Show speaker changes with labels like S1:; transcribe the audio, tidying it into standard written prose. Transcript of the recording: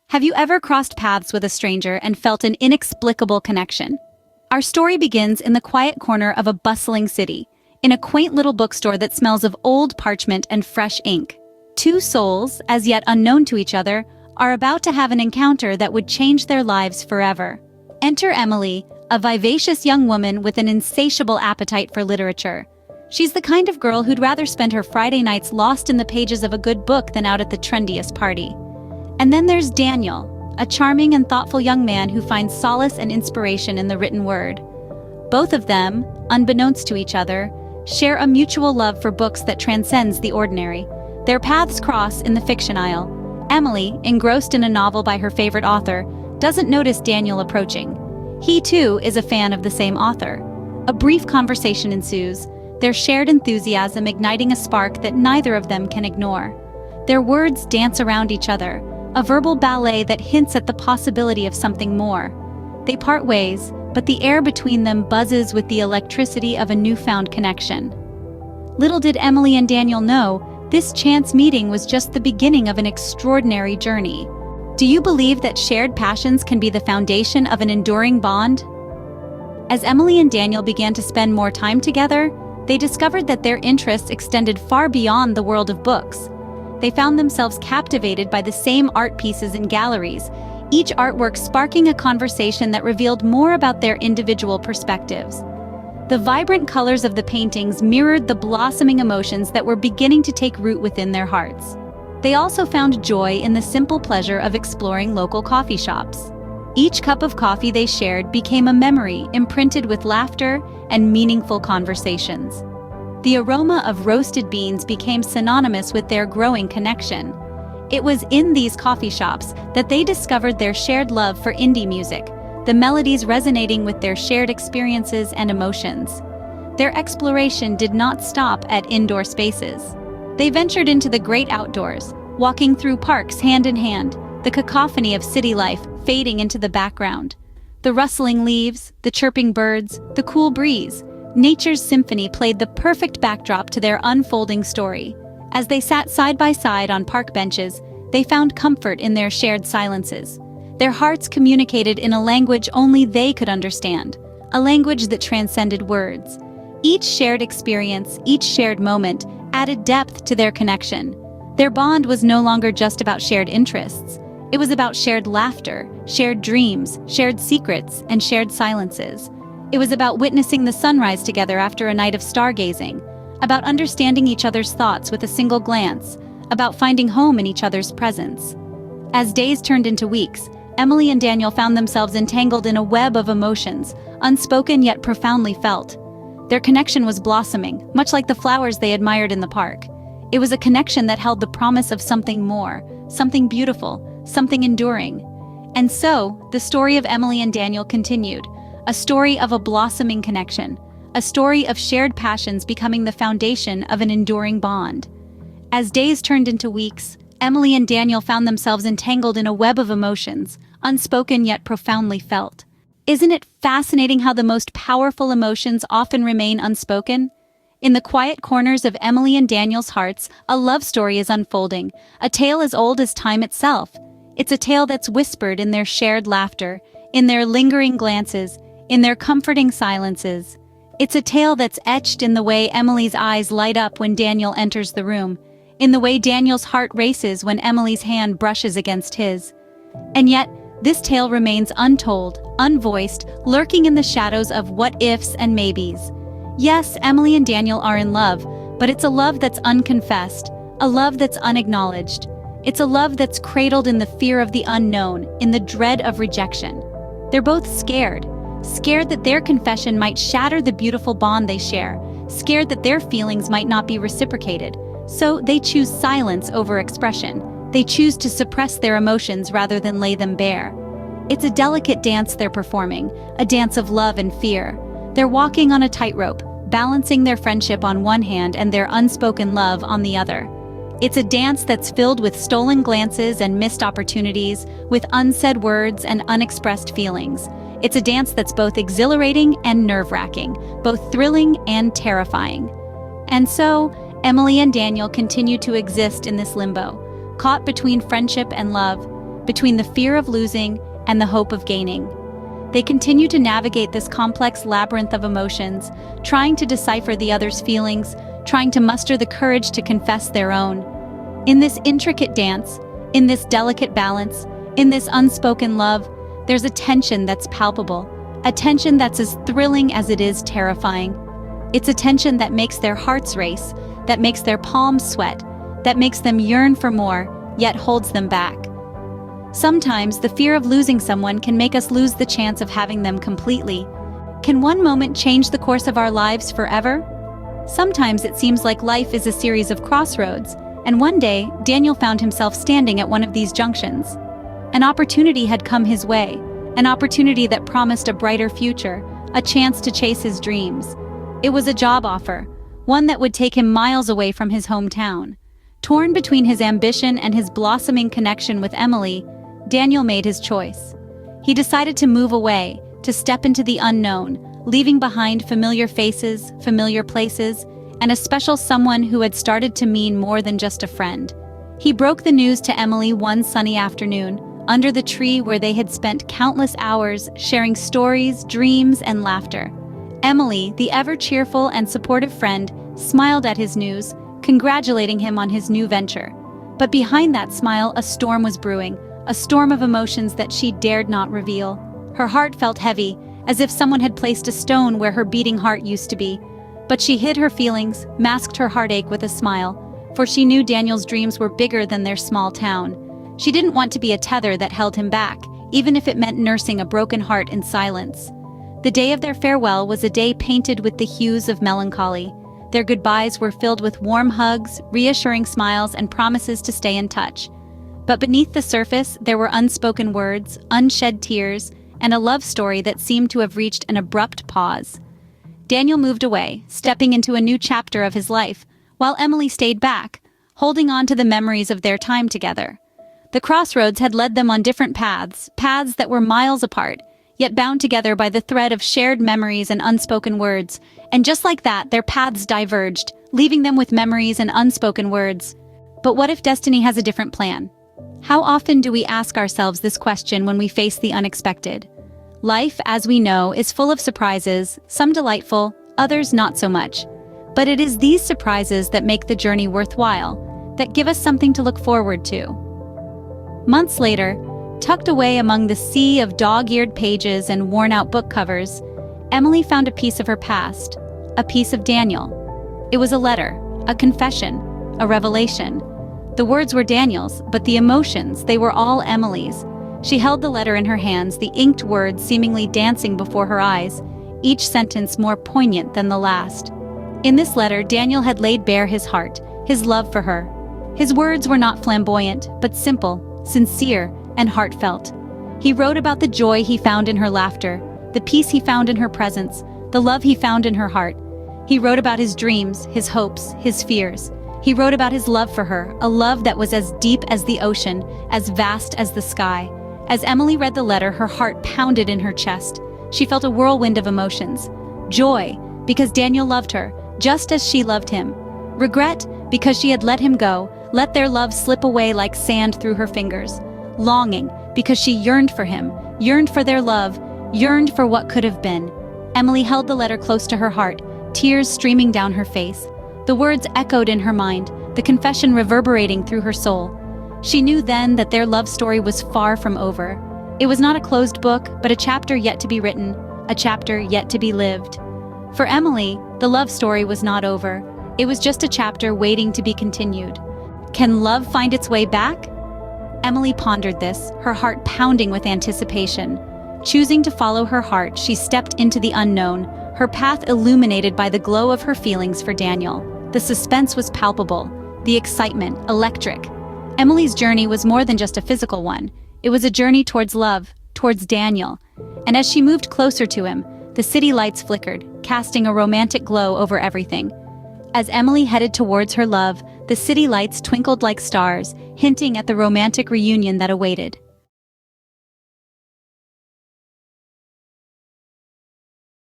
S1: Have you ever crossed paths with a stranger and felt an inexplicable connection? Our story begins in the quiet corner of a bustling city, in a quaint little bookstore that smells of old parchment and fresh ink. Two souls, as yet unknown to each other, are about to have an encounter that would change their lives forever. Enter Emily, a vivacious young woman with an insatiable appetite for literature. She's the kind of girl who'd rather spend her Friday nights lost in the pages of a good book than out at the trendiest party. And then there's Daniel, a charming and thoughtful young man who finds solace and inspiration in the written word. Both of them, unbeknownst to each other, share a mutual love for books that transcends the ordinary. Their paths cross in the fiction aisle. Emily, engrossed in a novel by her favorite author, doesn't notice Daniel approaching. He too is a fan of the same author. A brief conversation ensues, their shared enthusiasm igniting a spark that neither of them can ignore. Their words dance around each other, a verbal ballet that hints at the possibility of something more. They part ways, but the air between them buzzes with the electricity of a newfound connection. Little did Emily and Daniel know, this chance meeting was just the beginning of an extraordinary journey. Do you believe that shared passions can be the foundation of an enduring bond? As Emily and Daniel began to spend more time together, they discovered that their interests extended far beyond the world of books. They found themselves captivated by the same art pieces in galleries, each artwork sparking a conversation that revealed more about their individual perspectives. The vibrant colors of the paintings mirrored the blossoming emotions that were beginning to take root within their hearts. They also found joy in the simple pleasure of exploring local coffee shops. Each cup of coffee they shared became a memory imprinted with laughter and meaningful conversations. The aroma of roasted beans became synonymous with their growing connection. It was in these coffee shops that they discovered their shared love for indie music, the melodies resonating with their shared experiences and emotions. Their exploration did not stop at indoor spaces. They ventured into the great outdoors, walking through parks hand in hand, the cacophony of city life fading into the background. The rustling leaves, the chirping birds, the cool breeze, nature's symphony played the perfect backdrop to their unfolding story. As they sat side by side on park benches, they found comfort in their shared silences. Their hearts communicated in a language only they could understand, a language that transcended words. Each shared experience, each shared moment, added depth to their connection. Their bond was no longer just about shared interests. It was about shared laughter, shared dreams, shared secrets, and shared silences. It was about witnessing the sunrise together after a night of stargazing, about understanding each other's thoughts with a single glance, about finding home in each other's presence. As days turned into weeks, Emily and Daniel found themselves entangled in a web of emotions, unspoken yet profoundly felt. Their connection was blossoming, much like the flowers they admired in the park. It was a connection that held the promise of something more, something beautiful, something enduring. And so, the story of Emily and Daniel continued. A story of a blossoming connection, a story of shared passions becoming the foundation of an enduring bond. As days turned into weeks, Emily and Daniel found themselves entangled in a web of emotions, unspoken yet profoundly felt. Isn't it fascinating how the most powerful emotions often remain unspoken? In the quiet corners of Emily and Daniel's hearts, a love story is unfolding, a tale as old as time itself. It's a tale that's whispered in their shared laughter, in their lingering glances, in their comforting silences. It's a tale that's etched in the way Emily's eyes light up when Daniel enters the room, in the way Daniel's heart races when Emily's hand brushes against his. And yet, this tale remains untold, unvoiced, lurking in the shadows of what-ifs and maybes. Yes, Emily and Daniel are in love, but it's a love that's unconfessed, a love that's unacknowledged. It's a love that's cradled in the fear of the unknown, in the dread of rejection. They're both scared that their confession might shatter the beautiful bond they share, scared that their feelings might not be reciprocated. So they choose silence over expression. They choose to suppress their emotions rather than lay them bare. It's a delicate dance they're performing, a dance of love and fear. They're walking on a tightrope, balancing their friendship on one hand and their unspoken love on the other. It's a dance that's filled with stolen glances and missed opportunities, with unsaid words and unexpressed feelings. It's a dance that's both exhilarating and nerve-wracking, both thrilling and terrifying. And so, Emily and Daniel continue to exist in this limbo, caught between friendship and love, between the fear of losing and the hope of gaining. They continue to navigate this complex labyrinth of emotions, trying to decipher the other's feelings, trying to muster the courage to confess their own. In this intricate dance, in this delicate balance, in this unspoken love, there's a tension that's palpable, a tension that's as thrilling as it is terrifying. It's a tension that makes their hearts race, that makes their palms sweat, that makes them yearn for more, yet holds them back. Sometimes the fear of losing someone can make us lose the chance of having them completely. Can one moment change the course of our lives forever? Sometimes it seems like life is a series of crossroads, and one day, Daniel found himself standing at one of these junctions. An opportunity had come his way, an opportunity that promised a brighter future, a chance to chase his dreams. It was a job offer, one that would take him miles away from his hometown. Torn between his ambition and his blossoming connection with Emily, Daniel made his choice. He decided to move away, to step into the unknown, leaving behind familiar faces, familiar places, and a special someone who had started to mean more than just a friend. He broke the news to Emily one sunny afternoon, under the tree where they had spent countless hours sharing stories, dreams, and laughter. Emily, the ever-cheerful and supportive friend, smiled at his news, congratulating him on his new venture. But behind that smile, a storm was brewing, a storm of emotions that she dared not reveal. Her heart felt heavy, as if someone had placed a stone where her beating heart used to be. But she hid her feelings, masked her heartache with a smile, for she knew Daniel's dreams were bigger than their small town. She didn't want to be a tether that held him back, even if it meant nursing a broken heart in silence. The day of their farewell was a day painted with the hues of melancholy. Their goodbyes were filled with warm hugs, reassuring smiles, and promises to stay in touch. But beneath the surface, there were unspoken words, unshed tears, and a love story that seemed to have reached an abrupt pause. Daniel moved away, stepping into a new chapter of his life, while Emily stayed back, holding on to the memories of their time together. The crossroads had led them on different paths, paths that were miles apart, yet bound together by the thread of shared memories and unspoken words. And just like that, their paths diverged, leaving them with memories and unspoken words. But what if destiny has a different plan? How often do we ask ourselves this question when we face the unexpected? Life, as we know, is full of surprises, some delightful, others not so much. But it is these surprises that make the journey worthwhile, that give us something to look forward to. Months later, tucked away among the sea of dog-eared pages and worn-out book covers, Emily found a piece of her past, a piece of Daniel. It was a letter, a confession, a revelation. The words were Daniel's, but the emotions, they were all Emily's. She held the letter in her hands, the inked words seemingly dancing before her eyes, each sentence more poignant than the last. In this letter, Daniel had laid bare his heart, his love for her. His words were not flamboyant, but simple, sincere, and heartfelt. He wrote about the joy he found in her laughter, the peace he found in her presence, the love he found in her heart. He wrote about his dreams, his hopes, his fears. He wrote about his love for her, a love that was as deep as the ocean, as vast as the sky. As Emily read the letter, her heart pounded in her chest. She felt a whirlwind of emotions. Joy, because Daniel loved her, just as she loved him. Regret, because she had let him go, let their love slip away like sand through her fingers. Longing, because she yearned for him, yearned for their love, yearned for what could have been. Emily held the letter close to her heart, tears streaming down her face. The words echoed in her mind, the confession reverberating through her soul. She knew then that their love story was far from over. It was not a closed book, but a chapter yet to be written, a chapter yet to be lived. For Emily, the love story was not over. It was just a chapter waiting to be continued. Can love find its way back? Emily pondered this, her heart pounding with anticipation. Choosing to follow her heart, she stepped into the unknown, her path illuminated by the glow of her feelings for Daniel. The suspense was palpable, the excitement electric. Emily's journey was more than just a physical one. It was a journey towards love, towards Daniel. And as she moved closer to him, the city lights flickered, casting a romantic glow over everything. As Emily headed towards her love, the city lights twinkled like stars, hinting at the romantic reunion that awaited.